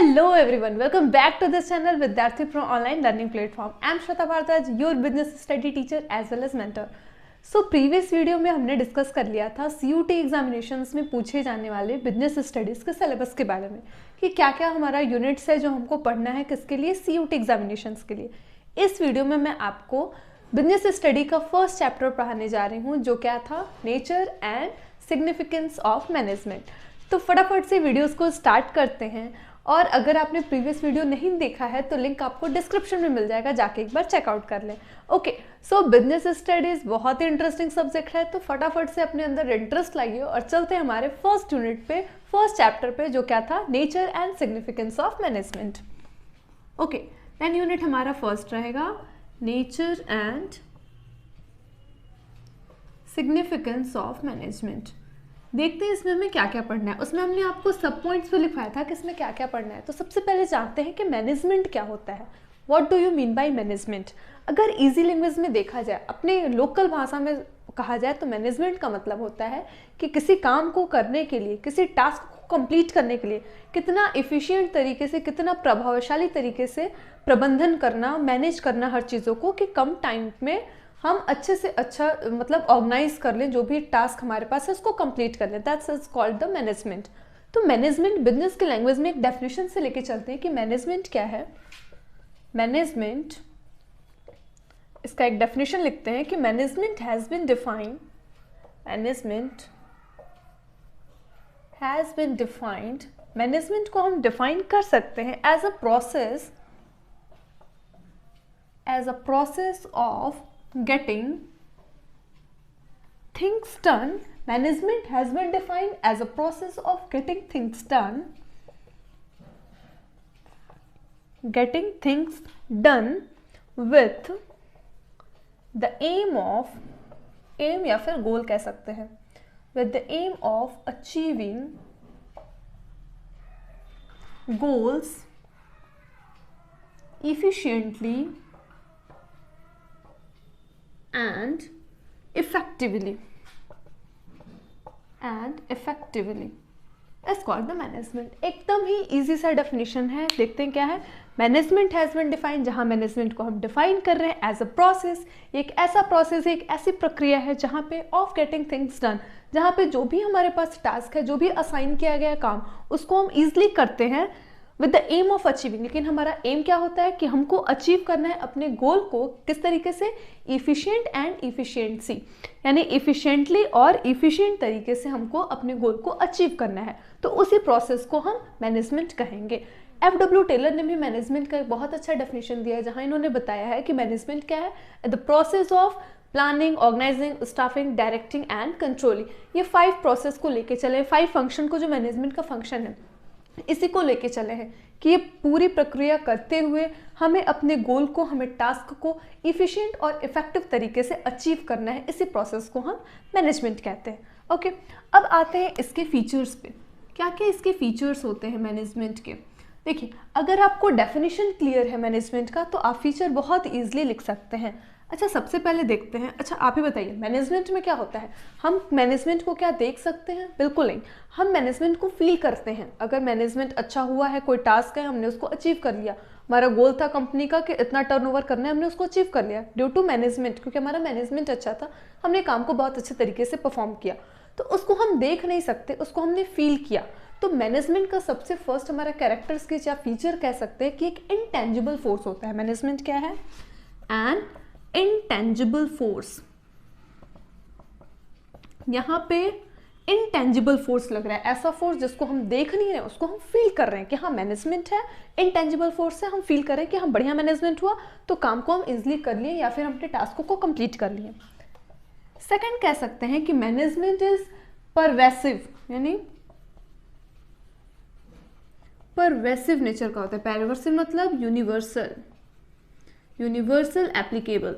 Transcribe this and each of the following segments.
Hello everyone, welcome back to this channel Vidyarthi Pro Online Learning Platform. I am Shweta Bhartaj, your business study teacher as well as mentor. Previous video में हमने discuss कर लिया था CUT examinations में पूछे जाने वाले business studies के सिलेबस के बारे में कि क्या क्या हमारा यूनिट्स है जो हमको पढ़ना है किसके लिए, CUT एग्जामिनेशंस के लिए। इस वीडियो में मैं आपको बिजनेस स्टडी का फर्स्ट चैप्टर पढ़ाने जा रही हूँ जो क्या था, nature and significance of management. तो फटाफट से वीडियोस को स्टार्ट करते हैं, और अगर आपने प्रीवियस वीडियो नहीं देखा है तो लिंक आपको डिस्क्रिप्शन में मिल जाएगा, जाके एक बार चेकआउट कर लें। ओके, सो बिजनेस स्टडीज बहुत ही इंटरेस्टिंग सब्जेक्ट है, तो फटाफट से अपने अंदर इंटरेस्ट लाइए और चलते हैं हमारे फर्स्ट यूनिट पे, फर्स्ट चैप्टर पे, जो क्या था, nature and significance of management. Okay, then unit हमारा फर्स्ट रहेगा nature and significance of management. देखते हैं इसमें हमें क्या क्या पढ़ना है। उसमें हमने आपको सब पॉइंट्स पे लिखवाया था कि इसमें क्या क्या पढ़ना है। तो सबसे पहले जानते हैं कि मैनेजमेंट क्या होता है, what do you mean by management. अगर इजी लैंग्वेज में देखा जाए, अपने लोकल भाषा में कहा जाए, तो मैनेजमेंट का मतलब होता है कि किसी काम को करने के लिए, किसी टास्क को कंप्लीट करने के लिए कितना एफिशिएंट तरीके से, कितना प्रभावशाली तरीके से प्रबंधन करना, मैनेज करना हर चीज़ों को, कि कम टाइम में हम अच्छे से अच्छा मतलब ऑर्गेनाइज कर लें, जो भी टास्क हमारे पास है उसको कंप्लीट कर लें। That's is called the management. तो मैनेजमेंट बिजनेस के लैंग्वेज में एक डेफिनेशन से लेके चलते हैं कि मैनेजमेंट क्या है। मैनेजमेंट, इसका एक डेफिनेशन लिखते हैं कि management has been defined, management has been defined, management को हम डिफाइन कर सकते हैं as a process of getting things done. Management has been defined as a process of getting things done with the aim या फिर गोल कह सकते हैं, with the aim of achieving goals efficiently and effectively is called the management। एकदम ही easy सा definition है। देखते हैं क्या है। मैनेजमेंट हैज बीन डिफाइंड, जहां मैनेजमेंट को हम डिफाइन कर रहे हैं एज अ प्रोसेस, एक ऐसा प्रोसेस है, एक ऐसी प्रक्रिया है जहां पे ऑफ गेटिंग थिंग्स डन, जहां पे जो भी हमारे पास टास्क है, जो भी असाइन किया गया काम, उसको हम इजिली करते हैं with the aim of achieving. लेकिन हमारा एम क्या होता है कि हमको अचीव करना है अपने गोल को किस तरीके से, इफिशिएंट एंड इफिशिएंसी, यानी इफिशिएंटली और इफिशिएंट तरीके से हमको अपने गोल को अचीव करना है। तो उसी प्रोसेस को हम मैनेजमेंट कहेंगे। FW टेलर ने भी मैनेजमेंट का एक बहुत अच्छा डेफिनेशन दिया है, जहां इन्होंने बताया है कि मैनेजमेंट क्या है, the process of planning, organising, staffing, directing and controlling. ये 5 प्रोसेस को लेके चले, 5 फंक्शन को, जो मैनेजमेंट का फंक्शन है, इसी को लेके चले हैं कि ये पूरी प्रक्रिया करते हुए हमें अपने गोल को, हमें टास्क को इफिशिएंट और इफेक्टिव तरीके से अचीव करना है। इसी प्रोसेस को हम मैनेजमेंट कहते हैं। ओके, अब आते हैं इसके फीचर्स पे। क्या क्या इसके फीचर्स होते हैं मैनेजमेंट के। देखिए, अगर आपको डेफिनेशन क्लियर है मैनेजमेंट का, तो आप फीचर बहुत ईजिली लिख सकते हैं। अच्छा, सबसे पहले देखते हैं। अच्छा, आप ही बताइए मैनेजमेंट में क्या होता है। हम मैनेजमेंट को क्या देख सकते हैं? बिल्कुल नहीं, हम मैनेजमेंट को फील करते हैं। अगर मैनेजमेंट अच्छा हुआ है, कोई टास्क है, हमने उसको अचीव कर लिया, हमारा गोल था कंपनी का कि इतना टर्नओवर करना है, हमने उसको अचीव कर लिया ड्यू टू मैनेजमेंट, क्योंकि हमारा मैनेजमेंट अच्छा था, हमने काम को बहुत अच्छे तरीके से परफॉर्म किया। तो उसको हम देख नहीं सकते, उसको हमने फील किया। तो मैनेजमेंट का सबसे फर्स्ट हमारा कैरेक्टर स्केच या फीचर कह सकते हैं कि एक इनटेंजिबल फोर्स होता है। मैनेजमेंट क्या है? And intangible force. यहां पे इंटेंजिबल फोर्स लग रहा है, ऐसा फोर्स जिसको हम देख नहीं रहे, उसको हम फील कर रहे हैं कि हाँ मैनेजमेंट है। इंटेंजिबल फोर्स से हम फील कर रहे हैं कि हाँ बढ़िया मैनेजमेंट हुआ, तो काम को हम इजिली कर लिए या फिर अपने टास्क को कंप्लीट कर लिए। सेकंड कह सकते हैं कि मैनेजमेंट इज परवेसिव, यानी परवेसिव नेचर का होता है। परवेसिव मतलब यूनिवर्सल एप्लीकेबल।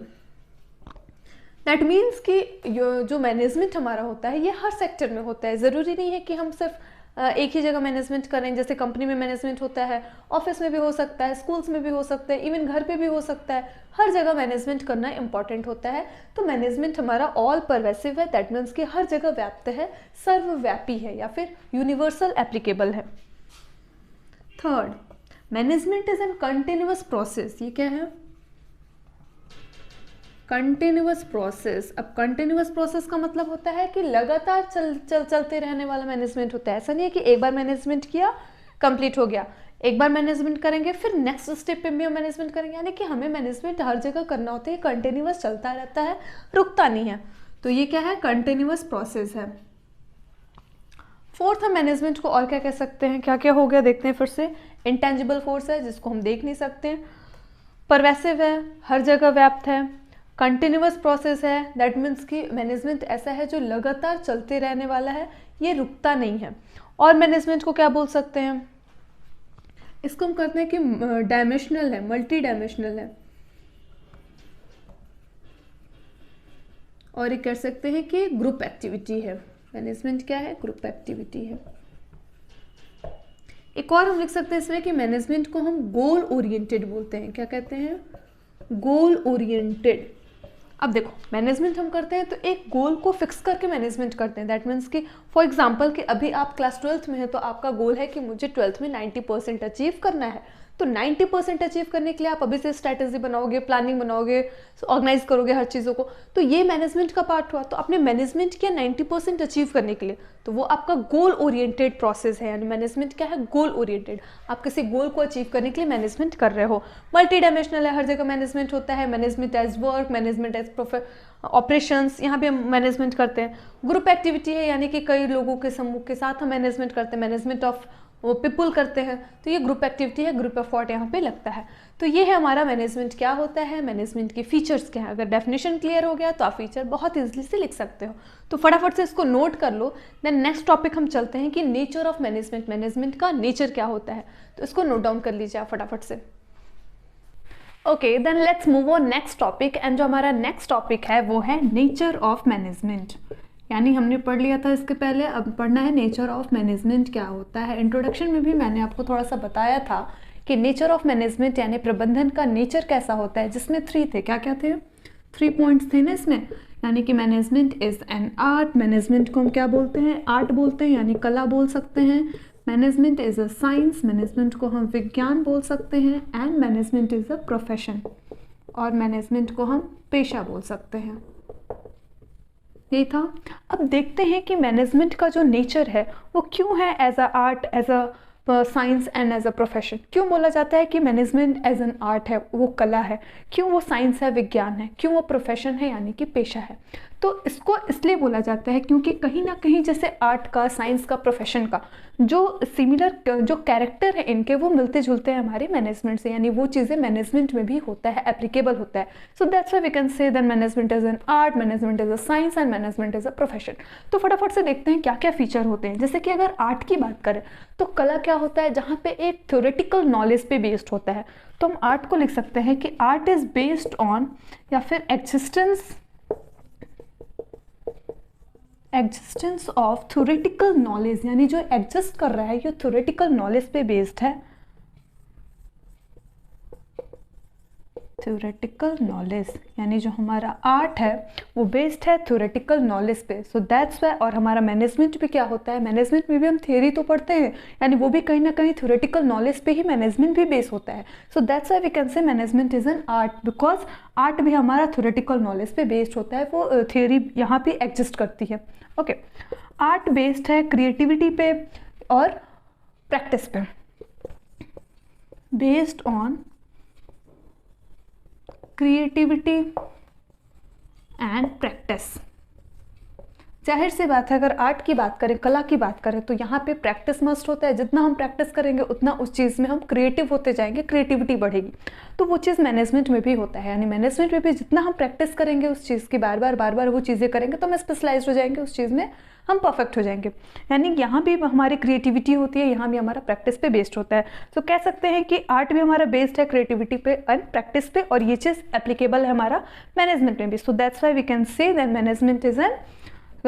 दैट मीन्स कि जो मैनेजमेंट हमारा होता है ये हर सेक्टर में होता है। ज़रूरी नहीं है कि हम सिर्फ एक ही जगह मैनेजमेंट करें। जैसे कंपनी में मैनेजमेंट होता है, ऑफिस में भी हो सकता है, स्कूल्स में भी हो सकता है, इवन घर पे भी हो सकता है। हर जगह मैनेजमेंट करना इंपॉर्टेंट होता है। तो मैनेजमेंट हमारा ऑल परवेसिव है। दैट मीन्स कि हर जगह व्याप्त है, सर्वव्यापी है या फिर यूनिवर्सल एप्लीकेबल है। Third, management is N continuous process. ये क्या है? Continuous process. अब कंटिन्यूअस प्रोसेस का मतलब होता है कि लगातार चलते रहने वाला मैनेजमेंट होता है। ऐसा नहीं है कि एक बार मैनेजमेंट किया कंप्लीट हो गया, एक बार मैनेजमेंट करेंगे फिर नेक्स्ट स्टेप पे भी हम मैनेजमेंट करेंगे, यानी कि हमें मैनेजमेंट हर जगह करना होता है, कंटिन्यूअस चलता रहता है, रुकता नहीं है। तो ये क्या है? कंटिन्यूअस प्रोसेस है। फोर्थ, हम मैनेजमेंट को और क्या कह सकते हैं? क्या क्या हो गया देखते हैं फिर से। इंटेंजिबल फोर्स है जिसको हम देख नहीं सकते, परवेसिव है, हर जगह व्याप्त है, कंटिन्यूअस प्रोसेस है, दैट मीन्स कि मैनेजमेंट ऐसा है जो लगातार चलते रहने वाला है, ये रुकता नहीं है। और मैनेजमेंट को क्या बोल सकते हैं? इसको हम कहते हैं कि डायमेंशनल है, मल्टी डायमेंशनल है। और ये कह सकते हैं कि ग्रुप एक्टिविटी है। मैनेजमेंट क्या है? ग्रुप एक्टिविटी है। एक और हम लिख सकते हैं इसमें कि मैनेजमेंट को हम गोल ओरिएंटेड बोलते हैं। क्या कहते हैं? Goal oriented. अब देखो, मैनेजमेंट हम करते हैं तो एक गोल को फिक्स करके मैनेजमेंट करते हैं। दैट मीन्स कि फॉर एग्जांपल कि अभी आप क्लास 12th में है तो आपका गोल है कि मुझे 12th में 90% अचीव करना है। तो 90% अचीव करने के लिए आप अभी से स्ट्रैटेजी बनाओगे, प्लानिंग बनाओगे, ऑर्गेनाइज करोगे हर चीज़ों को। तो ये मैनेजमेंट का पार्ट हुआ। तो आपने मैनेजमेंट किया 90% अचीव करने के लिए, तो वो आपका गोल ओरिएंटेड प्रोसेस है। यानी मैनेजमेंट क्या है? Goal oriented. आप किसी गोल को अचीव करने के लिए मैनेजमेंट कर रहे हो। मल्टी डायमेंशनल है, हर जगह मैनेजमेंट होता है। Management as work, management as operations, यहाँ पे हम मैनेजमेंट करते हैं। ग्रुप एक्टिविटी है, यानी कि कई लोगों के समूह के साथ हम मैनेजमेंट करते हैं। मैनेजमेंट ऑफ वो पीपल करते हैं, तो ये ग्रुप एक्टिविटी है, ग्रुप एफर्ट यहाँ पे लगता है। तो ये है हमारा मैनेजमेंट क्या होता है, मैनेजमेंट के फीचर्स क्या है। अगर डेफिनेशन क्लियर हो गया तो आप फीचर बहुत इजीली से लिख सकते हो। तो फटाफट से इसको नोट कर लो। देन नेक्स्ट टॉपिक हम चलते हैं कि नेचर ऑफ मैनेजमेंट, मैनेजमेंट का नेचर क्या होता है। तो इसको नोट डाउन कर लीजिए आप फटाफट से। Okay, then let's move on next topic. And जो हमारा नेक्स्ट टॉपिक है वो है नेचर ऑफ मैनेजमेंट। यानी हमने पढ़ लिया था इसके पहले, अब पढ़ना है नेचर ऑफ मैनेजमेंट क्या होता है। इंट्रोडक्शन में भी मैंने आपको थोड़ा सा बताया था कि नेचर ऑफ मैनेजमेंट यानी प्रबंधन का नेचर कैसा होता है, जिसमें 3 थे। क्या क्या थे? 3 पॉइंट्स थे ना इसमें। यानी कि management is an art. Management को हम क्या बोलते हैं? आर्ट बोलते हैं, यानी कला बोल सकते हैं। Management is a science. Management को हम विज्ञान बोल सकते हैं। And management is a profession. और मैनेजमेंट को हम पेशा बोल सकते हैं। यही था। अब देखते हैं कि मैनेजमेंट का जो नेचर है वो क्यों है as a art, as a science and as a profession. क्यों बोला जाता है कि मैनेजमेंट एज एन आर्ट है, वो कला है, क्यों वो साइंस है, विज्ञान है, क्यों वो प्रोफेशन है यानी कि पेशा है। तो इसको इसलिए बोला जाता है क्योंकि कहीं ना कहीं जैसे आर्ट का, साइंस का, प्रोफेशन का जो सिमिलर जो कैरेक्टर है इनके, वो मिलते जुलते हैं हमारे मैनेजमेंट से। यानी वो चीज़ें मैनेजमेंट में भी होता है, एप्लीकेबल होता है। So that's why we can say that management is an art, management is a science and management is a profession. तो फटाफट से देखते हैं क्या क्या फीचर होते हैं। जैसे कि अगर आर्ट की बात करें तो कला क्या होता है? जहाँ पे एक थ्योरेटिकल नॉलेज पे बेस्ड होता है। तो हम आर्ट को लिख सकते हैं कि आर्ट इज बेस्ड ऑन या फिर एग्जिस्टेंस ऑफ थ्योरेटिकल नॉलेज। यानी जो एग्जिस्ट कर रहा है ये थ्योरेटिकल नॉलेज पे बेस्ड है। थ्योरेटिकल नॉलेज यानी जो हमारा आर्ट है वो बेस्ड है थ्योरेटिकल नॉलेज पे। सो दैट्स वाई। और हमारा मैनेजमेंट भी क्या होता है? मैनेजमेंट में भी हम थियरी तो पढ़ते हैं, यानी वो भी कहीं ना कहीं थ्योरेटिकल नॉलेज पे ही मैनेजमेंट भी बेस होता है। So that's why we can say management is an art, because art भी हमारा थ्योरेटिकल नॉलेज पे बेस्ड होता है, वो थियरी यहाँ पे एग्जिस्ट करती है। ओके, आर्ट बेस्ड है क्रिएटिविटी पे और प्रैक्टिस पे। Based on creativity and practice. जाहिर सी बात है, अगर आर्ट की बात करें, कला की बात करें, तो यहाँ पे प्रैक्टिस मस्ट होता है। जितना हम प्रैक्टिस करेंगे उतना उस चीज़ में हम क्रिएटिव होते जाएंगे, क्रिएटिविटी बढ़ेगी। तो वो चीज़ मैनेजमेंट में भी होता है। यानी मैनेजमेंट में भी जितना हम प्रैक्टिस करेंगे उस चीज़ की, बार बार वो चीज़ें करेंगे तो हम स्पेशलाइज्ड हो जाएंगे उस चीज़ में, हम परफेक्ट हो जाएंगे। यानी यहाँ भी हमारी क्रिएटिविटी होती है, यहाँ भी हमारा प्रैक्टिस पे बेस्ड होता है। तो कह सकते हैं कि आर्ट भी हमारा बेस्ड है क्रिएटिविटी पे एंड प्रैक्टिस पे, और ये चीज़ एप्लीकेबल है हमारा मैनेजमेंट में भी। So that's why we can say that management is an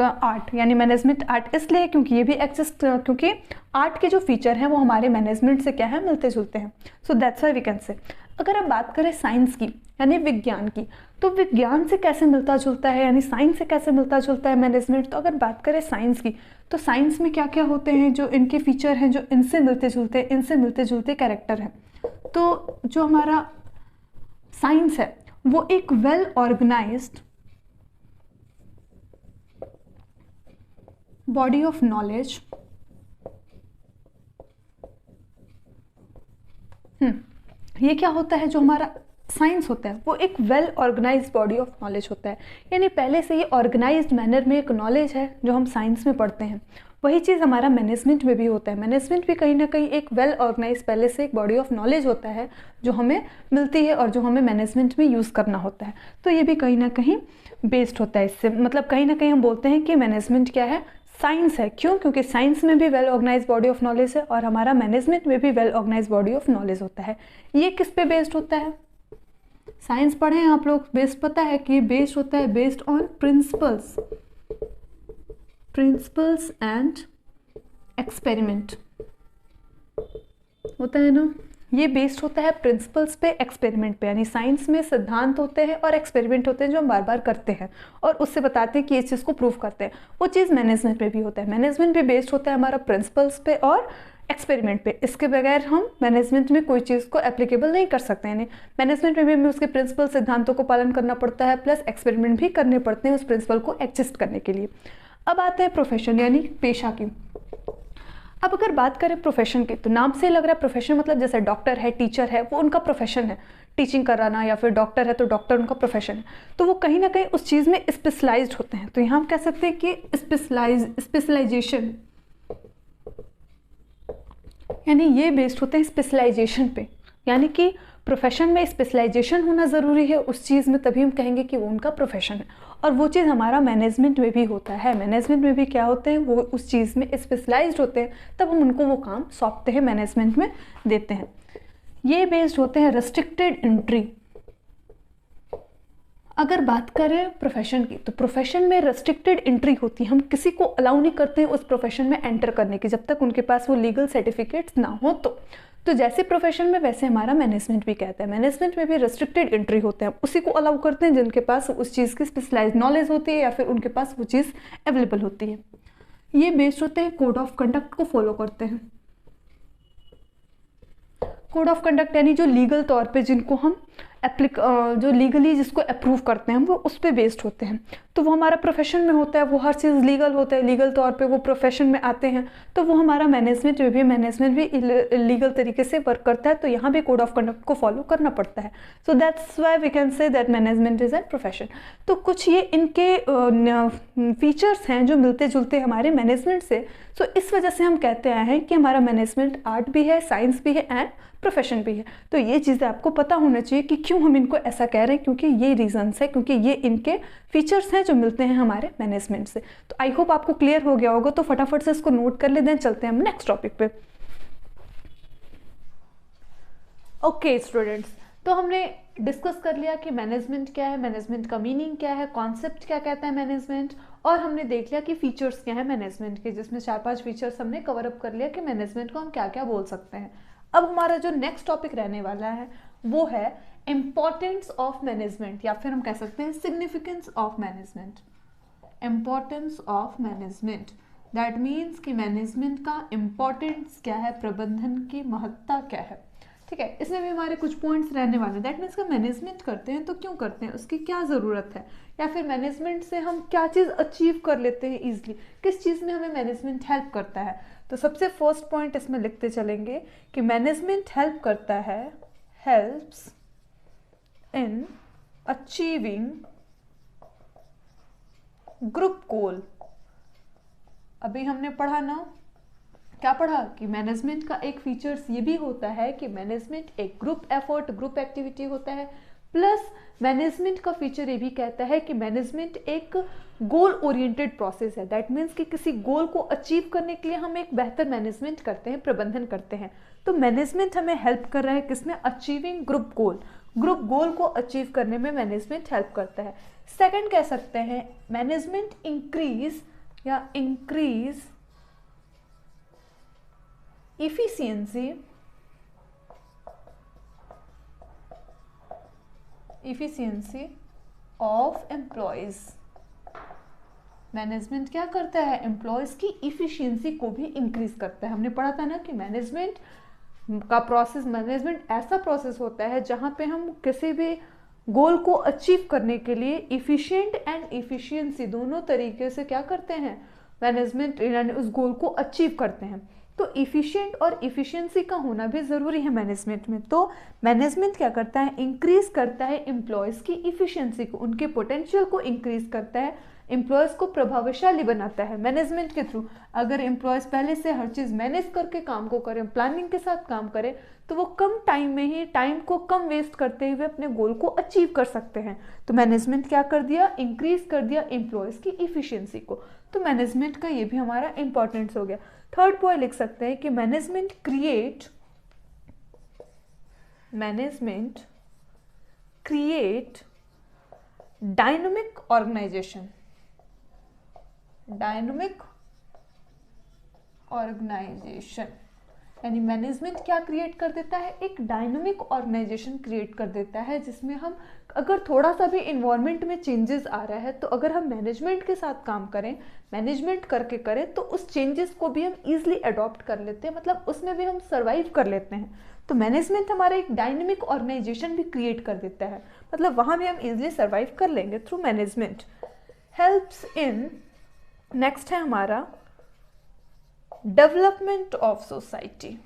art. यानी मैनेजमेंट आर्ट इसलिए क्योंकि ये भी एग्जिस्ट, क्योंकि आर्ट के जो फीचर हैं वो हमारे मैनेजमेंट से क्या है? मिलते जुलते हैं। So that's why we can say. अगर आप बात करें साइंस की यानी विज्ञान की, तो विज्ञान से कैसे मिलता जुलता है, यानी साइंस से कैसे मिलता जुलता है मैनेजमेंट। तो अगर बात करें साइंस की, तो साइंस में क्या क्या होते हैं जो इनके फीचर हैं जो इनसे मिलते जुलते कैरेक्टर हैं। तो जो हमारा साइंस है वो एक well organised body of knowledge ये क्या होता है, जो हमारा साइंस होता है वो एक well organised body of knowledge होता है, यानी पहले से ही ऑर्गेनाइज्ड मैनर में एक नॉलेज है जो हम साइंस में पढ़ते हैं। वही चीज़ हमारा मैनेजमेंट में भी होता है। मैनेजमेंट भी कहीं ना कहीं एक वेल ऑर्गेनाइज पहले से एक बॉडी ऑफ नॉलेज होता है जो हमें मिलती है और जो हमें मैनेजमेंट में यूज़ करना होता है। तो ये भी कहीं ना कहीं बेस्ड होता है इससे, मतलब कहीं ना कहीं हम बोलते हैं कि मैनेजमेंट क्या है, साइंस है। क्यों? क्योंकि साइंस में भी well organise body of knowledge है और हमारा मैनेजमेंट में भी well organise body of knowledge होता है। ये किस पे बेस्ड होता है? साइंस पढ़े हैं आप लोग, बेस्ड पता है कि बेस्ड होता है based on principles and experiment होता है ना। ये बेस्ड होता है प्रिंसिपल्स पे, एक्सपेरिमेंट पे, यानी साइंस में सिद्धांत होते हैं और एक्सपेरिमेंट होते हैं जो हम बार बार करते हैं और उससे बताते हैं कि इस चीज़ को प्रूव करते हैं। वो चीज़ मैनेजमेंट में भी होता है। मैनेजमेंट भी बेस्ड होता है हमारा प्रिंसिपल्स पे और एक्सपेरिमेंट पे। इसके बगैर हम मैनेजमेंट में कोई चीज़ को एप्लीकेबल नहीं कर सकते हैं। मैनेजमेंट में भी हमें उसके प्रिंसिपल सिद्धांतों को पालन करना पड़ता है, प्लस एक्सपेरिमेंट भी करने पड़ते हैं उस प्रिंसिपल को एडजस्ट करने के लिए। अब आते हैं प्रोफेशन यानी पेशा की। अब अगर बात करें प्रोफेशन की, तो नाम से लग रहा है प्रोफेशन मतलब जैसे डॉक्टर है, टीचर है, वो उनका प्रोफेशन है, टीचिंग कराना, या फिर डॉक्टर है तो डॉक्टर उनका प्रोफेशन है। तो वो कहीं ना कहीं उस चीज़ में स्पेशलाइज्ड होते हैं। तो यहाँ हम कह सकते हैं कि स्पेशलाइजेशन, यानी ये बेस्ड होते हैं स्पेशलाइजेशन पे, यानी कि प्रोफेशन में स्पेशलाइजेशन होना ज़रूरी है उस चीज़ में, तभी हम कहेंगे कि वो उनका प्रोफेशन है। और वो चीज़ हमारा मैनेजमेंट में भी होता है। मैनेजमेंट में भी क्या होते हैं, वो उस चीज़ में स्पेशलाइज्ड होते हैं, तब हम उनको वो काम सौंपते हैं, मैनेजमेंट में देते हैं। ये बेस्ड होते हैं रेस्ट्रिक्टेड एंट्री। अगर बात करें प्रोफेशन की, तो प्रोफेशन में रेस्ट्रिक्टेड एंट्री होती है। हम किसी को अलाउ नहीं करते हैं उस प्रोफेशन में एंटर करने की जब तक उनके पास वो लीगल सर्टिफिकेट्स ना हो। तो जैसे प्रोफेशन में वैसे हमारा मैनेजमेंट भी कहता है। मैनेजमेंट में भी रेस्ट्रिक्टेड एंट्री होते हैं, उसी को अलाउ करते हैं जिनके पास उस चीज़ की स्पेशलाइज्ड नॉलेज होती है या फिर उनके पास वो चीज़ अवेलेबल होती है। ये बेस्ड होते हैं कोड ऑफ कंडक्ट को फॉलो करते हैं। कोड ऑफ कंडक्ट यानी जो लीगल तौर पे जिनको हम जो लीगली जिसको अप्रूव करते हैं, वो उस पर बेस्ड होते हैं। तो वो हमारा प्रोफेशन में होता है, वो हर चीज़ लीगल होता है, लीगल तौर पे वो प्रोफेशन में आते हैं। तो वो हमारा मैनेजमेंट भी लीगल तरीके से वर्क करता है। तो यहाँ भी कोड ऑफ कंडक्ट को फॉलो करना पड़ता है। So that's why we can say that management is an profession. तो कुछ ये इनके फीचर्स हैं जो मिलते जुलते हमारे मैनेजमेंट से। सो इस वजह से हम कहते आए हैं कि हमारा मैनेजमेंट आर्ट भी है, साइंस भी है एंड प्रोफेशन भी है। तो ये चीज़ें आपको पता होना चाहिए कि क्यों हम इनको ऐसा कह रहे हैं, क्योंकि ये रीजंस है, क्योंकि ये इनके फीचर्स हैं जो मिलते हैं हमारे मैनेजमेंट से। तो आई होप आपको क्लियर हो गया होगा। तो फटाफट से इसको नोट कर ले, दें चलते हैं हम नेक्स्ट टॉपिक पे। ओके स्टूडेंट्स, तो हमने डिस्कस कर लिया कि मैनेजमेंट क्या है, मैनेजमेंट का मीनिंग क्या है, कॉन्सेप्ट क्या कहता है मैनेजमेंट, और हमने देख लिया कि फीचर्स क्या है मैनेजमेंट के, जिसमें 4-5 फीचर्स हमने कवर अप कर लिया कि मैनेजमेंट को हम क्या क्या बोल सकते हैं। अब हमारा जो नेक्स्ट टॉपिक रहने वाला है वो है इम्पोर्टेंस ऑफ मैनेजमेंट, या फिर हम कह सकते हैं significance of management. Importance of management, that means कि मैनेजमेंट का इम्पोर्टेंस क्या है, प्रबंधन की महत्ता क्या है। ठीक है, इसमें भी हमारे कुछ पॉइंट्स रहने वाले हैं। दैट मीन्स का मैनेजमेंट करते हैं तो क्यों करते हैं, उसकी क्या ज़रूरत है, या फिर मैनेजमेंट से हम क्या चीज़ अचीव कर लेते हैं ईजिली, किस चीज़ में हमें मैनेजमेंट हेल्प करता है। तो सबसे फर्स्ट पॉइंट इसमें लिखते चलेंगे कि मैनेजमेंट हेल्प करता है, हेल्प्स इन अचीविंग ग्रुप गोल। अभी हमने पढ़ा ना, क्या पढ़ा कि मैनेजमेंट का एक फीचर्स ये भी होता है कि मैनेजमेंट एक ग्रुप एफर्ट, ग्रुप एक्टिविटी होता है, प्लस मैनेजमेंट का फीचर ये भी कहता है कि मैनेजमेंट एक गोल ओरिएंटेड प्रोसेस है। दैट मीन्स कि किसी गोल को अचीव करने के लिए हम एक बेहतर मैनेजमेंट करते हैं, प्रबंधन करते हैं। तो मैनेजमेंट हमें हेल्प कर रहा है किसमें, अचीविंग ग्रुप गोल। ग्रुप गोल को अचीव करने में मैनेजमेंट हेल्प करता है। सेकंड कह सकते हैं management increase efficiency of employees. Management क्या करता है, एम्प्लॉयज की इफिशियंसी को भी इंक्रीज करता है। हमने पढ़ा था ना कि मैनेजमेंट का प्रोसेस, मैनेजमेंट ऐसा प्रोसेस होता है जहाँ पे हम किसी भी गोल को अचीव करने के लिए इफिशिएंट एंड इफिशिएंसी दोनों तरीके से क्या करते हैं, मैनेजमेंट यानी उस गोल को अचीव करते हैं। तो इफिशिएंट और इफिशिएंसी का होना भी ज़रूरी है मैनेजमेंट में। तो मैनेजमेंट क्या करता है, इंक्रीज करता है एम्प्लॉयज़ की इफिशिएंसी को, उनके पोटेंशियल को इंक्रीज करता है, एम्प्लॉयज़ को प्रभावशाली बनाता है मैनेजमेंट के थ्रू। अगर एम्प्लॉयज़ पहले से हर चीज़ मैनेज करके काम को करें, प्लानिंग के साथ काम करें, तो वो कम टाइम में ही टाइम को कम वेस्ट करते हुए अपने गोल को अचीव कर सकते हैं। तो मैनेजमेंट क्या कर दिया, इंक्रीज कर दिया एम्प्लॉयज़ की इफिशियंसी को। तो मैनेजमेंट का ये भी हमारा इंपॉर्टेंस हो गया। थर्ड पॉइंट लिख सकते हैं कि मैनेजमेंट क्रिएट डायनामिक ऑर्गेनाइजेशन। यानी मैनेजमेंट क्या क्रिएट कर देता है, एक डायनामिक ऑर्गेनाइजेशन क्रिएट कर देता है, जिसमें हम अगर थोड़ा सा भी इन्वायरमेंट में चेंजेस आ रहा है, तो अगर हम मैनेजमेंट के साथ काम करें, मैनेजमेंट करके करें, तो उस चेंजेस को भी हम इजीली अडॉप्ट कर लेते हैं, मतलब उसमें भी हम सर्वाइव कर लेते हैं। तो मैनेजमेंट हमारा एक डायनामिक ऑर्गेनाइजेशन भी क्रिएट कर देता है, मतलब वहाँ भी हम इजीली सर्वाइव कर लेंगे through management. Helps in, next है हमारा development of society.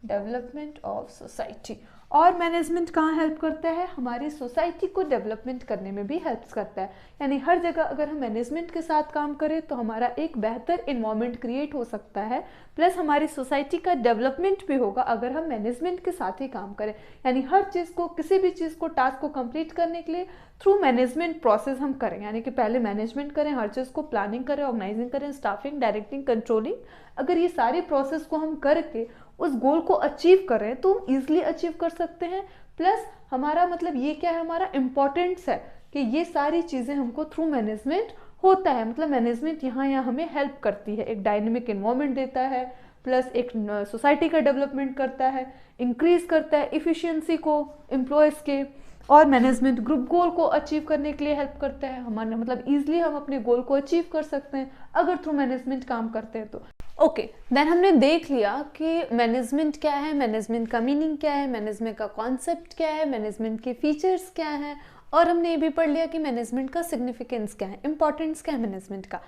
Development of society, और मैनेजमेंट कहाँ हेल्प करता है, हमारी सोसाइटी को डेवलपमेंट करने में भी हेल्प करता है। यानी हर जगह अगर हम मैनेजमेंट के साथ काम करें तो हमारा एक बेहतर इन्वायरमेंट क्रिएट हो सकता है, प्लस हमारी सोसाइटी का डेवलपमेंट भी होगा अगर हम मैनेजमेंट के साथ ही काम करें। यानी हर चीज़ को, किसी भी चीज़ को, टास्क को कंप्लीट करने के लिए थ्रू मैनेजमेंट प्रोसेस हम करें, यानी कि पहले मैनेजमेंट करें, हर चीज़ को प्लानिंग करें, ऑर्गेनाइजिंग करें, स्टाफिंग, डायरेक्टिंग, कंट्रोलिंग। अगर ये सारे प्रोसेस को हम करके उस गोल को अचीव करें तो हम इजीली अचीव कर सकते हैं। प्लस हमारा मतलब ये क्या है, हमारा इम्पोर्टेंस है कि ये सारी चीज़ें हमको थ्रू मैनेजमेंट होता है, मतलब मैनेजमेंट यहाँ हमें हेल्प करती है, एक डायनेमिक एनवायरनमेंट देता है, प्लस एक सोसाइटी का डेवलपमेंट करता है, इंक्रीज करता है इफिशियंसी को एम्प्लॉयज़ के, और मैनेजमेंट ग्रुप गोल को अचीव करने के लिए हेल्प करता है। हमारे मतलब ईजिली हम अपने गोल को अचीव कर सकते हैं अगर थ्रू मैनेजमेंट काम करते हैं तो। ओके, देन हमने देख लिया कि मैनेजमेंट क्या है, मैनेजमेंट का मीनिंग क्या है, मैनेजमेंट का कॉन्सेप्ट क्या है, मैनेजमेंट के फीचर्स क्या हैं, और हमने ये भी पढ़ लिया कि मैनेजमेंट का सिग्निफिकेंस क्या है, इंपॉर्टेंस क्या है मैनेजमेंट का।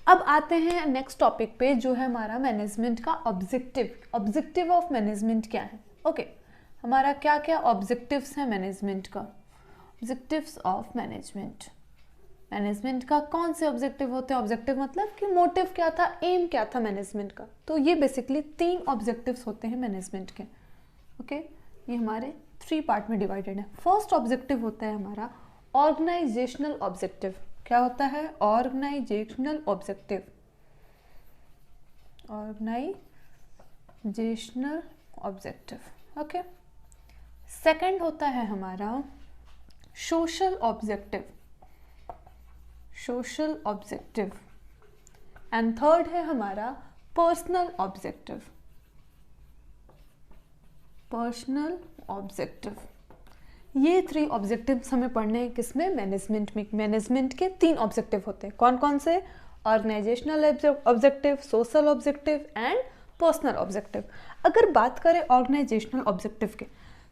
अब आते हैं नेक्स्ट टॉपिक पे, जो है हमारा मैनेजमेंट का ऑब्जेक्टिव। ऑब्जेक्टिव ऑफ मैनेजमेंट क्या है। ओके, हमारा क्या क्या ऑब्जेक्टिव्स हैं मैनेजमेंट का। ऑब्जेक्टिव्स ऑफ मैनेजमेंट, मैनेजमेंट का कौन से ऑब्जेक्टिव होते हैं। ऑब्जेक्टिव मतलब कि मोटिव क्या था, एम क्या था मैनेजमेंट का। तो ये बेसिकली 3 ऑब्जेक्टिव्स होते हैं मैनेजमेंट के। ओके, ये हमारे 3 पार्ट में डिवाइडेड है। फर्स्ट ऑब्जेक्टिव होता है हमारा ऑर्गेनाइजेशनल ऑब्जेक्टिव। क्या होता है, organisational objective, organisational objective. Okay, second होता है हमारा social objective, social objective, and third है हमारा पर्सनल ऑब्जेक्टिव, पर्सनल ऑब्जेक्टिव। ये 3 ऑब्जेक्टिव्स हमें पढ़ने हैं किसमें, मैनेजमेंट में। मैनेजमेंट के 3 ऑब्जेक्टिव होते हैं, कौन कौन से, organisational objective, social objective and personal objective. अगर बात करें ऑर्गेनाइजेशनल ऑब्जेक्टिव के,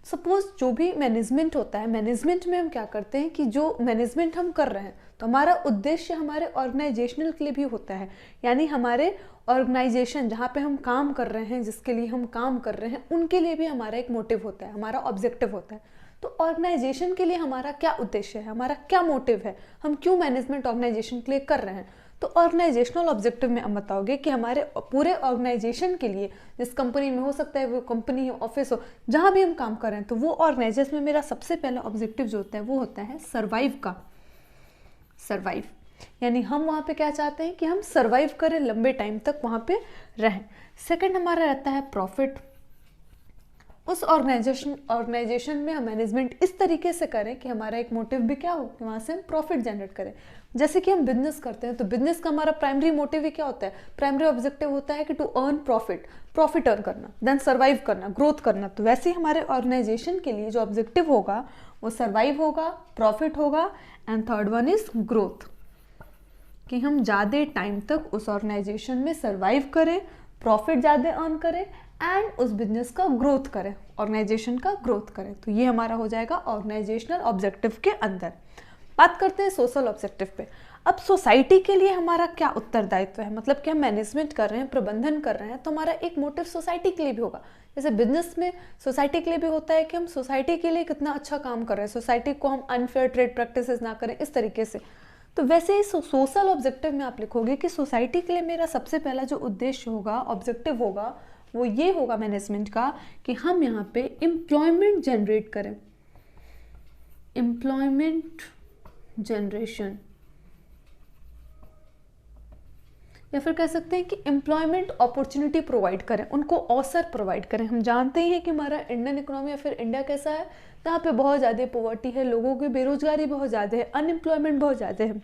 सपोज जो भी मैनेजमेंट होता है, मैनेजमेंट में हम क्या करते हैं कि जो मैनेजमेंट हम कर रहे हैं तो हमारा उद्देश्य हमारे ऑर्गेनाइजेशनल के लिए भी होता है, यानी हमारे ऑर्गेनाइजेशन जहाँ पे हम काम कर रहे हैं, जिसके लिए हम काम कर रहे हैं, उनके लिए भी हमारा एक मोटिव होता है, हमारा ऑब्जेक्टिव होता है। तो ऑर्गेनाइजेशन के लिए हमारा क्या उद्देश्य है, हमारा क्या मोटिव है, हम क्यों मैनेजमेंट ऑर्गेनाइजेशन के लिए कर रहे हैं। तो ऑर्गेनाइजेशनल ऑब्जेक्टिव में हम बताओगे कि हमारे पूरे ऑर्गेनाइजेशन के लिए, जिस कंपनी में हो सकता है वो कंपनी हो, ऑफिस हो, जहाँ भी हम काम कर रहे हैं, तो वो ऑर्गेनाइजेशन में मेरा सबसे पहला ऑब्जेक्टिव जो होता है वो होता है सर्वाइव का। सर्वाइव यानी हम वहाँ पे क्या चाहते हैं कि हम सर्वाइव करें, लंबे टाइम तक वहाँ पे रहें। सेकंड हमारा रहता है प्रॉफिट। उस ऑर्गेनाइजेशन में हम मैनेजमेंट इस तरीके से करें कि हमारा एक मोटिव भी क्या हो कि वहाँ से हम प्रॉफिट जनरेट करें। जैसे कि हम बिजनेस करते हैं तो बिजनेस का हमारा प्राइमरी मोटिव ही क्या होता है, प्राइमरी ऑब्जेक्टिव होता है कि to earn profit, profit earn करना, देन सर्वाइव करना, ग्रोथ करना। तो वैसे ही हमारे ऑर्गेनाइजेशन के लिए जो ऑब्जेक्टिव होगा वो सर्वाइव होगा, प्रॉफिट होगा, and third one is growth, कि हम ज़्यादा टाइम तक उस ऑर्गेनाइजेशन में सर्वाइव करें, प्रॉफिट ज़्यादा अर्न करें एंड उस बिजनेस का ग्रोथ करें, ऑर्गेनाइजेशन का ग्रोथ करें। तो ये हमारा हो जाएगा ऑर्गेनाइजेशनल ऑब्जेक्टिव के अंदर। बात करते हैं सोशल ऑब्जेक्टिव पे। अब सोसाइटी के लिए हमारा क्या उत्तरदायित्व है, मतलब कि हम मैनेजमेंट कर रहे हैं, प्रबंधन कर रहे हैं, तो हमारा एक मोटिव सोसाइटी के लिए भी होगा। जैसे बिजनेस में सोसाइटी के लिए भी होता है कि हम सोसाइटी के लिए कितना अच्छा काम कर रहे हैं, सोसाइटी को हम अनफेयर ट्रेड प्रैक्टिसेस ना करें, इस तरीके से। तो वैसे ही सोशल ऑब्जेक्टिव में आप लिखोगे कि सोसाइटी के लिए मेरा सबसे पहला जो उद्देश्य होगा, ऑब्जेक्टिव होगा, वो ये होगा मैनेजमेंट का कि हम यहाँ पे एम्प्लॉयमेंट जनरेट करें, एम्प्लॉयमेंट जनरेशन, या फिर कह सकते हैं कि एम्प्लॉयमेंट अपॉर्चुनिटी प्रोवाइड करें, उनको अवसर प्रोवाइड करें। हम जानते ही हैं कि हमारा इंडियन इकोनॉमी या फिर इंडिया कैसा है, जहाँ पे बहुत ज़्यादा पॉवर्टी है, लोगों की बेरोजगारी बहुत ज़्यादा है, अनएम्प्लॉयमेंट बहुत ज़्यादा है।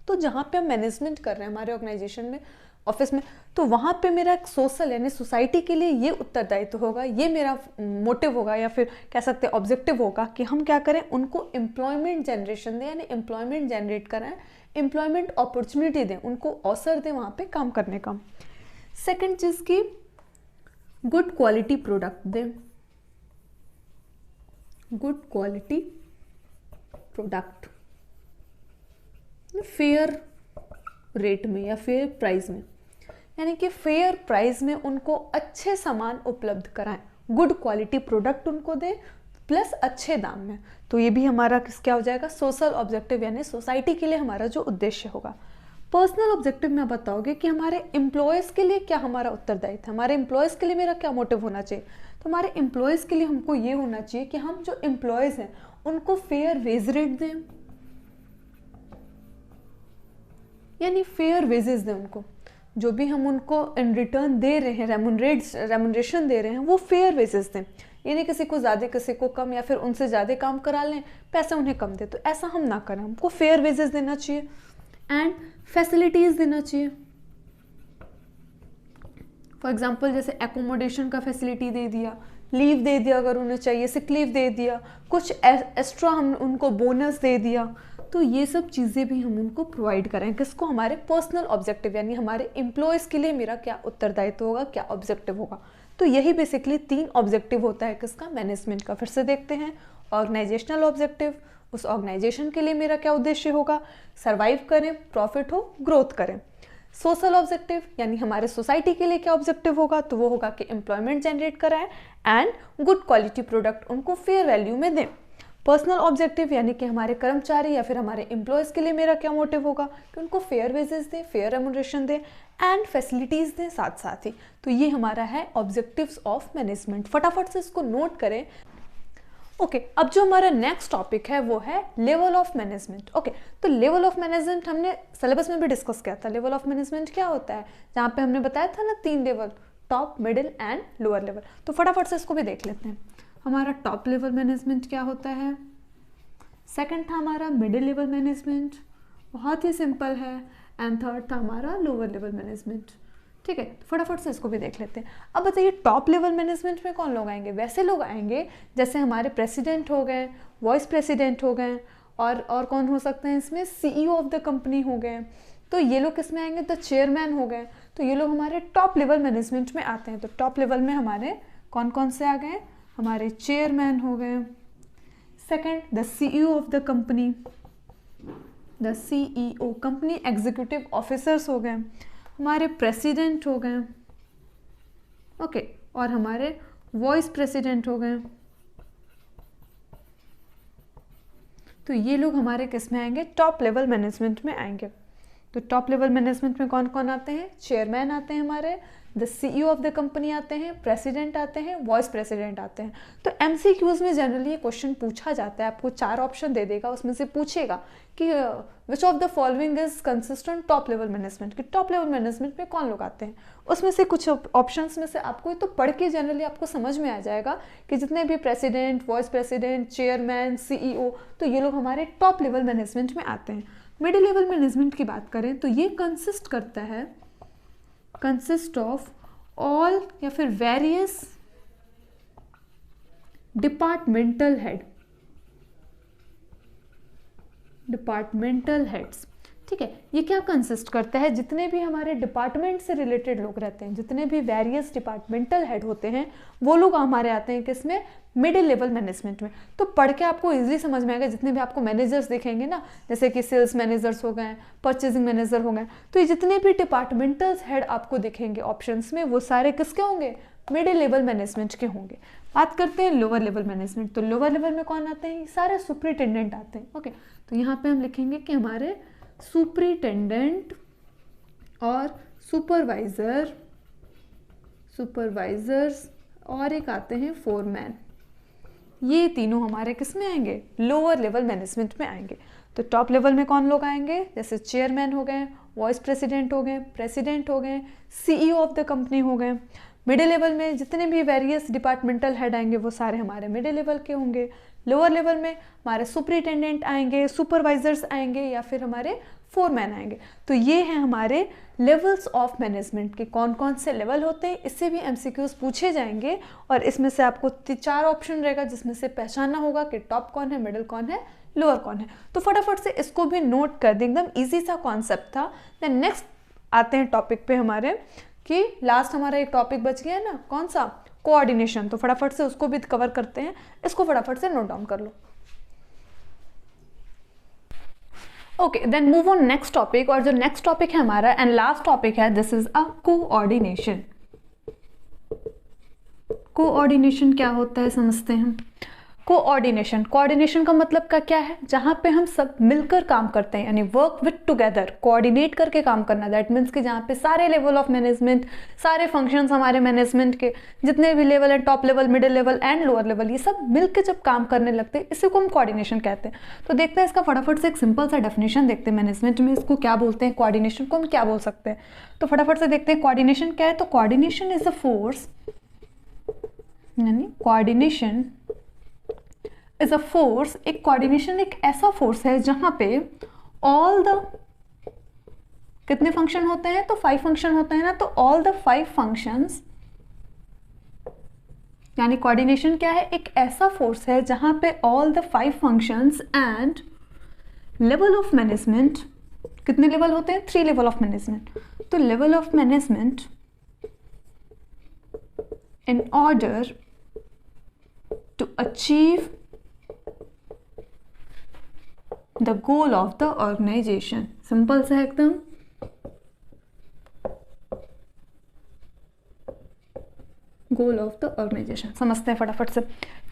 तो जहाँ पे हम मैनेजमेंट कर रहे हैं हमारे ऑर्गेनाइजेशन में, ऑफिस में, तो वहाँ पे मेरा एक सोशल यानी सोसाइटी के लिए ये उत्तरदायित्व होगा, ये मेरा मोटिव होगा, या फिर कह सकते हैं ऑब्जेक्टिव होगा कि हम क्या करें, उनको एम्प्लॉयमेंट जनरेशन दें, यानी एम्प्लॉयमेंट जनरेट कराएं, एम्प्लॉयमेंट अपॉर्चुनिटी दें, उनको अवसर दें वहाँ पे काम करने का। सेकंड चीज़ की गुड क्वालिटी प्रोडक्ट दें, good quality product fair rate में या फेयर प्राइस में, यानी कि फेयर प्राइस में उनको अच्छे सामान उपलब्ध कराएं, गुड क्वालिटी प्रोडक्ट उनको दें प्लस अच्छे दाम में। तो ये भी हमारा क्या हो जाएगा, सोशल ऑब्जेक्टिव, यानी सोसाइटी के लिए हमारा जो उद्देश्य होगा। पर्सनल ऑब्जेक्टिव में बताओगे कि हमारे एम्प्लॉयज़ के लिए क्या हमारा उत्तरदायित्व है, हमारे एम्प्लॉयज़ के लिए मेरा क्या मोटिव होना चाहिए। तो हमारे एम्प्लॉयज़ के लिए हमको ये होना चाहिए कि हम जो एम्प्लॉयज़ हैं उनको फेयर वेज रेट दें, यानी फेयर वेजेस दें उनको, जो भी हम उनको इन रिटर्न दे रहे हैं, रेमुनरेशन दे रहे हैं, वो फेयर वेजेस दें, यानी किसी को ज़्यादा किसी को कम, या फिर उनसे ज़्यादा काम करा लें, पैसे उन्हें कम दे, तो ऐसा हम ना करें, हमको फेयर वेजेस देना चाहिए एंड फैसिलिटीज़ देना चाहिए। फॉर एग्जाम्पल जैसे एकोमोडेशन का फैसिलिटी दे दिया, लीव दे दिया अगर उन्हें चाहिए, सिक लीव दे दिया, कुछ एक्स्ट्रा हम उनको बोनस दे दिया। तो ये सब चीज़ें भी हम उनको प्रोवाइड करें, किसको, हमारे पर्सनल ऑब्जेक्टिव, यानी हमारे एम्प्लॉयज़ के लिए मेरा क्या उत्तरदायित्व होगा, क्या ऑब्जेक्टिव होगा। तो यही बेसिकली 3 ऑब्जेक्टिव होता है किसका, मैनेजमेंट का। फिर से देखते हैं, ऑर्गेनाइजेशनल ऑब्जेक्टिव, उस ऑर्गेनाइजेशन के लिए मेरा क्या उद्देश्य होगा, सर्वाइव करें, प्रॉफिट हो, ग्रोथ करें। सोशल ऑब्जेक्टिव यानी हमारे सोसाइटी के लिए क्या ऑब्जेक्टिव होगा, तो वो होगा कि एम्प्लॉयमेंट जनरेट कराएं एंड गुड क्वालिटी प्रोडक्ट उनको फेयर वैल्यू में दें। पर्सनल ऑब्जेक्टिव यानी कि हमारे कर्मचारी या फिर हमारे एम्प्लॉयज़ के लिए मेरा क्या मोटिव होगा कि उनको फेयर वेजेस दें, फेयर रेमुनरेशन दें एंड फैसिलिटीज़ दें साथ साथ ही। तो ये हमारा है ऑब्जेक्टिव्स ऑफ मैनेजमेंट। फटाफट से इसको नोट करें। ओके, अब जो हमारा नेक्स्ट टॉपिक है वो है लेवल ऑफ मैनेजमेंट। ओके, तो लेवल ऑफ मैनेजमेंट हमने सिलेबस में भी डिस्कस किया था। लेवल ऑफ मैनेजमेंट क्या होता है, जहाँ पे हमने बताया था ना 3 level, top, middle and lower level. तो फटाफट से इसको भी देख लेते हैं। हमारा टॉप लेवल मैनेजमेंट क्या होता है, सेकंड था हमारा मिडिल लेवल मैनेजमेंट, बहुत ही सिंपल है, एंड थर्ड था हमारा लोअर लेवल मैनेजमेंट। ठीक है, तो फटाफट से इसको भी देख लेते हैं। अब बताइए टॉप लेवल मैनेजमेंट में कौन लोग आएंगे, वैसे लोग आएंगे जैसे हमारे प्रेसिडेंट हो गए, वाइस प्रेसिडेंट हो गए, और कौन हो सकते हैं इसमें, CEO ऑफ द कंपनी हो गए। तो ये लोग किस में आएंगे, द चेयरमैन हो गए। तो ये लोग हमारे टॉप लेवल मैनेजमेंट में आते हैं। तो टॉप लेवल में हमारे कौन कौन से आ गए, हमारे चेयरमैन हो गए, second the CEO of the company, the CEO company executive officers हो गए, हमारे प्रेसिडेंट हो गए, ओके, और हमारे वाइस प्रेसिडेंट हो गए। तो ये लोग हमारे किस में आएंगे, टॉप लेवल मैनेजमेंट में आएंगे। तो टॉप लेवल मैनेजमेंट में कौन कौन आते हैं, चेयरमैन आते हैं हमारे, the CEO of the company आते हैं, प्रेसिडेंट आते हैं, वाइस प्रेसिडेंट आते हैं। तो MCQs में जनरली ये क्वेश्चन पूछा जाता है, आपको 4 ऑप्शन दे देगा, उसमें से पूछेगा कि which of the following is consistent top level management, कि टॉप लेवल मैनेजमेंट में कौन लोग आते हैं। उसमें से कुछ ऑप्शंस में से आपको तो पढ़ के जनरली आपको समझ में आ जाएगा कि जितने भी president, vice president, chairman, CEO, तो ये लोग हमारे टॉप लेवल मैनेजमेंट में आते हैं। मिडिल लेवल मैनेजमेंट की बात करें तो ये कंसिस्ट करता है, कंसिस्ट ऑफ ऑल या फिर वेरियस डिपार्टमेंटल हेड्स, ठीक है। ये क्या कंसिस्ट करता है, जितने भी हमारे डिपार्टमेंट से रिलेटेड लोग रहते हैं, जितने भी वेरियस डिपार्टमेंटल हेड होते हैं, वो लोग हमारे आते हैं किसमें, मिडिल लेवल मैनेजमेंट में। तो पढ़ के आपको इजीली समझ में आएगा, जितने भी आपको मैनेजर्स दिखेंगे ना, जैसे कि सेल्स मैनेजर्स हो गए, परचेजिंग मैनेजर हो गए, तो ये जितने भी डिपार्टमेंटल हेड आपको दिखेंगे ऑप्शंस में, वो सारे किसके होंगे, मिडिल लेवल मैनेजमेंट के होंगे। बात करते हैं लोअर लेवल मैनेजमेंट, तो लोअर लेवल में कौन आते हैं, सारे सुपरिटेंडेंट आते हैं। ओके, तो यहाँ पे हम लिखेंगे कि हमारे सुपरिटेंडेंट और सुपरवाइजर्स और एक आते हैं फोरमैन, ये तीनों हमारे किस में आएंगे, लोअर लेवल मैनेजमेंट में आएंगे। तो टॉप लेवल में कौन लोग आएंगे, जैसे चेयरमैन हो गए, वाइस प्रेसिडेंट हो गए, प्रेसिडेंट हो गए, सीईओ ऑफ द कंपनी हो गए। मिडिल लेवल में जितने भी वेरियस डिपार्टमेंटल हेड आएंगे वो सारे हमारे मिडिल लेवल के होंगे। लोअर लेवल में हमारे सुपरिटेंडेंट आएंगे, सुपरवाइजर्स आएंगे या फिर हमारे फोरमैन आएंगे। तो ये हैं हमारे लेवल्स ऑफ मैनेजमेंट के कौन कौन से लेवल होते हैं। इससे भी एमसीक्यूज पूछे जाएंगे और इसमें से आपको 4 ऑप्शन रहेगा जिसमें से पहचानना होगा कि टॉप कौन है, मिडिल कौन है, लोअर कौन है। तो फटाफट से इसको भी नोट कर दें, एकदम ईजी सा कॉन्सेप्ट था। देन नेक्स्ट आते हैं टॉपिक पे हमारे, कि लास्ट हमारा एक टॉपिक बच गया है ना, कौन सा, कोऑर्डिनेशन। तो फटाफट से उसको भी कवर करते हैं, इसको फटाफट से नोट डाउन कर लो। Okay, then move on next topic, और जो नेक्स्ट टॉपिक है हमारा एंड लास्ट टॉपिक है, this is a coordination. Coordination क्या होता है समझते हैं। कोऑर्डिनेशन का मतलब का क्या है, जहां पे हम सब मिलकर काम करते हैं, यानी वर्क विथ टुगेदर, कोऑर्डिनेट करके काम करना। दैट मीन्स कि जहां पे सारे लेवल ऑफ मैनेजमेंट, सारे फंक्शंस हमारे मैनेजमेंट के जितने भी लेवल हैं, top level, middle level and lower level, ये सब मिलकर जब काम करने लगते हैं, इसी को हम कोऑर्डिनेशन कहते हैं। तो देखते हैं इसका फटाफट से एक सिंपल सा डेफिनेशन देखते हैं, मैनेजमेंट में इसको क्या बोलते हैं, कोऑर्डिनेशन को हम क्या बोल सकते हैं। तो फटाफट से देखते हैं कोऑर्डिनेशन क्या है। तो कोऑर्डिनेशन इज अ फोर्स, यानी कोऑर्डिनेशन इज अ फोर्स, एक कोऑर्डिनेशन एक ऐसा फोर्स है जहां पे ऑल द, कितने फंक्शन होते हैं, तो 5 फंक्शन होते हैं ना, तो ऑल द 5 फंक्शंस, यानी कोऑर्डिनेशन क्या है, एक ऐसा फोर्स है जहां पे all the 5 functions and level of management, कितने लेवल होते हैं, 3 लेवल ऑफ मैनेजमेंट। तो level of management in order to achieve the goal of the organization। Simple सा एकदम, गोल ऑफ द ऑर्गेनाइजेशन। समझते हैं फटाफट से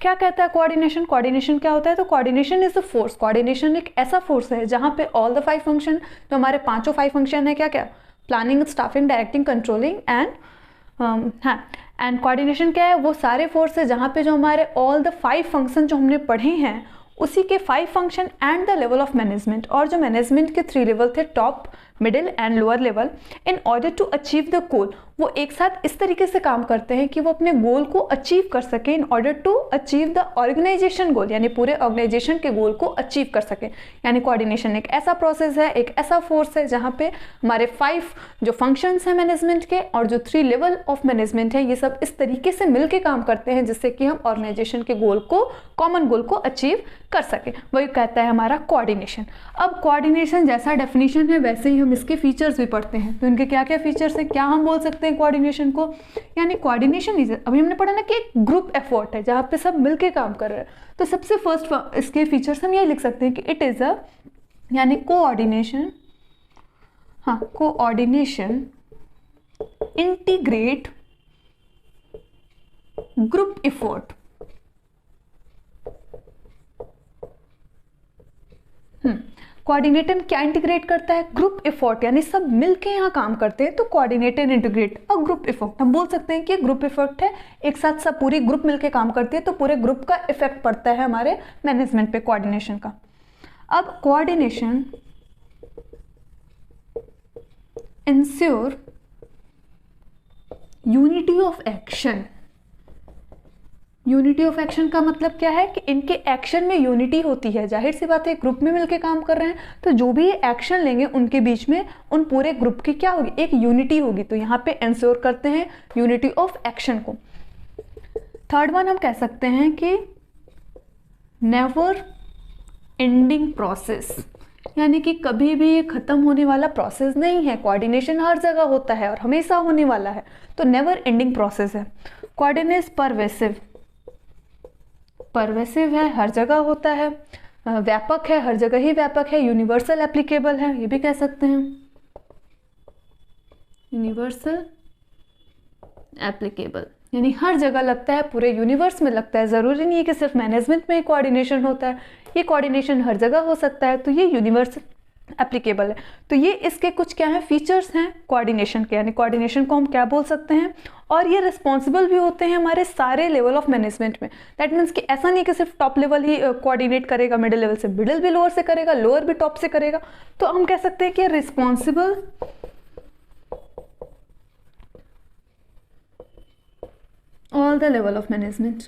क्या कहता है कोऑर्डिनेशन। कोऑर्डिनेशन क्या होता है, तो coordination is a force, coordination एक ऐसा फोर्स है जहां पे ऑल द 5 फंक्शन, तो हमारे 5 फंक्शन है, क्या क्या, planning, staffing, directing, controlling and हाँ, एंड कोऑर्डिनेशन क्या है, वो सारे फोर्स है जहाँ पे जो हमारे ऑल द 5 फंक्शन जो हमने पढ़े हैं उसी के 5 function and the level of management, और जो मैनेजमेंट के 3 लेवल थे, top, middle and lower level, in order to achieve the goal, वो एक साथ इस तरीके से काम करते हैं कि वो अपने गोल को अचीव कर सके, in order to achieve the organisation goal, यानी पूरे ऑर्गेनाइजेशन के गोल को अचीव कर सके। यानी कोऑर्डिनेशन एक ऐसा प्रोसेस है, एक ऐसा फोर्स है जहाँ पे हमारे 5 जो फंक्शंस हैं मैनेजमेंट के और जो 3 लेवल ऑफ मैनेजमेंट है, ये सब इस तरीके से मिलकर काम करते हैं जिससे कि हम ऑर्गेनाइजेशन के गोल को, कॉमन गोल को अचीव कर सके। वही कहता है हमारा कोऑर्डिनेशन। अब कोऑर्डिनेशन जैसा डेफिनेशन है वैसे ही हम इसके फीचर्स भी पढ़ते हैं। तो इनके क्या क्या फीचर्स हैं, क्या हम बोल सकते हैं कोऑर्डिनेशन को, यानी कोऑर्डिनेशन इज, अभी हमने पढ़ा ना कि एक ग्रुप एफर्ट है जहाँ पे सब मिलके काम कर रहे हैं। तो सबसे फर्स्ट इसके फीचर्स हम ये लिख सकते हैं कि इट इज अ, यानी कोऑर्डिनेशन, हाँ, coordination integrate group effort. Coordinator क्या इंटीग्रेट करता है, ग्रुप एफर्ट, यानी सब मिलके यहाँ काम करते हैं। तो coordinator integrate a group effort, हम बोल सकते हैं कि ग्रुप एफर्ट है, एक साथ सब पूरी ग्रुप मिलके काम करती है, तो पूरे ग्रुप का इफेक्ट पड़ता है हमारे मैनेजमेंट पे कोऑर्डिनेशन का। अब coordination ensure unity of action. Unity of action का मतलब क्या है कि इनके एक्शन में यूनिटी होती है। जाहिर सी बात है, ग्रुप में मिलके काम कर रहे हैं, तो जो भी एक्शन लेंगे उनके बीच में, उन पूरे ग्रुप की क्या होगी, एक यूनिटी होगी। तो यहाँ पे इंश्योर करते हैं यूनिटी ऑफ एक्शन को। थर्ड वन हम कह सकते हैं कि नेवर एंडिंग प्रोसेस, यानी कि कभी भी ये खत्म होने वाला प्रोसेस नहीं है, कोऑर्डिनेशन हर जगह होता है और हमेशा होने वाला है, तो नेवर एंडिंग प्रोसेस है। कोऑर्डिनेशन परवेसिव, परवेसिव है, हर जगह होता है, व्यापक है, हर जगह ही व्यापक है, यूनिवर्सल एप्लीकेबल है, ये भी कह सकते हैं, यूनिवर्सल एप्लीकेबल यानी हर जगह लगता है, पूरे यूनिवर्स में लगता है। ज़रूरी नहीं है कि सिर्फ मैनेजमेंट में कोऑर्डिनेशन होता है, ये कोऑर्डिनेशन हर जगह हो सकता है, तो ये यूनिवर्सल एप्लीकेबल है। तो ये इसके कुछ क्या है, फीचर्स हैं कोऑर्डिनेशन के, यानी कोऑर्डिनेशन को हम क्या बोल सकते हैं, और ये रिस्पॉन्सिबल भी होते हैं हमारे सारे लेवल ऑफ मैनेजमेंट में। दैट मीन्स कि ऐसा नहीं कि सिर्फ टॉप लेवल ही कोऑर्डिनेट करेगा मिडिल लेवल से, मिडिल भी लोअर से करेगा, लोअर भी टॉप से करेगा। तो हम कह सकते हैं कि responsible all the level of management,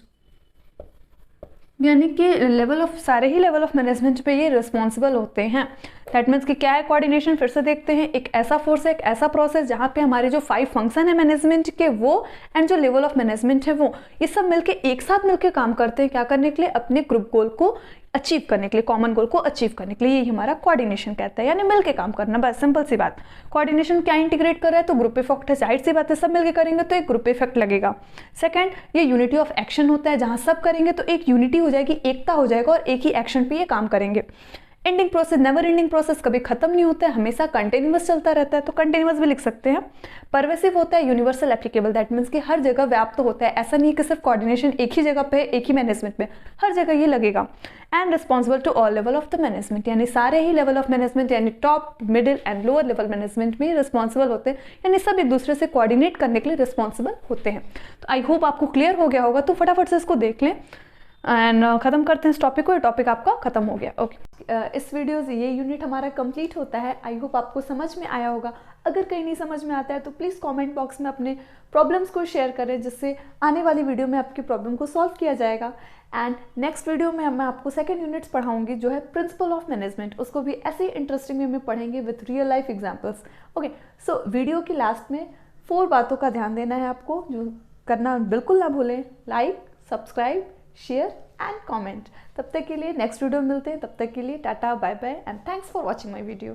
यानी कि लेवल ऑफ सारे ही लेवल ऑफ मैनेजमेंट पे ये रिस्पॉन्सिबल होते हैं। दैट मीन्स कि क्या है कोऑर्डिनेशन, फिर से देखते हैं, एक ऐसा फोर्स है, एक ऐसा प्रोसेस जहाँ पे हमारे जो 5 फंक्शन है मैनेजमेंट के वो एंड जो लेवल ऑफ मैनेजमेंट है वो, ये सब मिलके एक साथ मिलके काम करते हैं, क्या करने के लिए, अपने ग्रुप गोल को अचीव करने के लिए, कॉमन गोल को अचीव करने के लिए। ये हमारा कोऑर्डिनेशन कहता है, यानी मिलके काम करना, बस सिंपल सी बात। कोऑर्डिनेशन क्या इंटीग्रेट कर रहा है, तो ग्रुप इफेक्ट है, जाहिर सी बात है, सब मिलके करेंगे तो एक ग्रुप इफेक्ट लगेगा। सेकंड, ये यूनिटी ऑफ एक्शन होता है, जहां सब करेंगे तो एक यूनिटी हो जाएगी, एकता हो जाएगा और एक ही एक्शन पे ये काम करेंगे। Ending process, never ending process, कभी खत्म नहीं होता है, हमेशा कंटिन्यूअस चलता रहता है, तो कंटिन्यूअस भी लिख सकते हैं। परवेसिव होता है, यूनिवर्सल एप्लीकेबल, दैट मीन्स कि हर जगह व्याप्त होता है, ऐसा नहीं कि सिर्फ कोऑर्डिनेशन एक ही जगह पे, एक ही मैनेजमेंट में, हर जगह ये लगेगा। And responsible to all level of the management, यानी सारे ही लेवल ऑफ मैनेजमेंट, यानी top, middle and lower level management में रिस्पॉन्सिबल होते हैं, यानी सब एक दूसरे से कोऑर्डिनेट करने के लिए रिस्पॉन्सिबल होते हैं। तो आई होप आपको क्लियर हो गया होगा, तो फटाफट से इसको देख लें एंड ख़त्म करते हैं इस टॉपिक को। ये टॉपिक आपका ख़त्म हो गया। ओके, इस वीडियो से ये यूनिट हमारा कंप्लीट होता है। आई होप आपको समझ में आया होगा। अगर कहीं नहीं समझ में आता है तो प्लीज़ कमेंट बॉक्स में अपने प्रॉब्लम्स को शेयर करें, जिससे आने वाली वीडियो में आपकी प्रॉब्लम को सॉल्व किया जाएगा। एंड नेक्स्ट वीडियो में मैं आपको सेकेंड यूनिट्स पढ़ाऊंगी, जो है प्रिंसिपल ऑफ मैनेजमेंट। उसको भी ऐसे ही इंटरेस्टिंग वे में पढ़ेंगे with real life examples. Okay, so video की लास्ट में 4 बातों का ध्यान देना है आपको, जो करना बिल्कुल ना भूलें। Like, subscribe, share and comment. तब तक के लिए नेक्स्ट वीडियो में मिलते हैं, तब तक के लिए tata, bye bye and thanks for watching my video.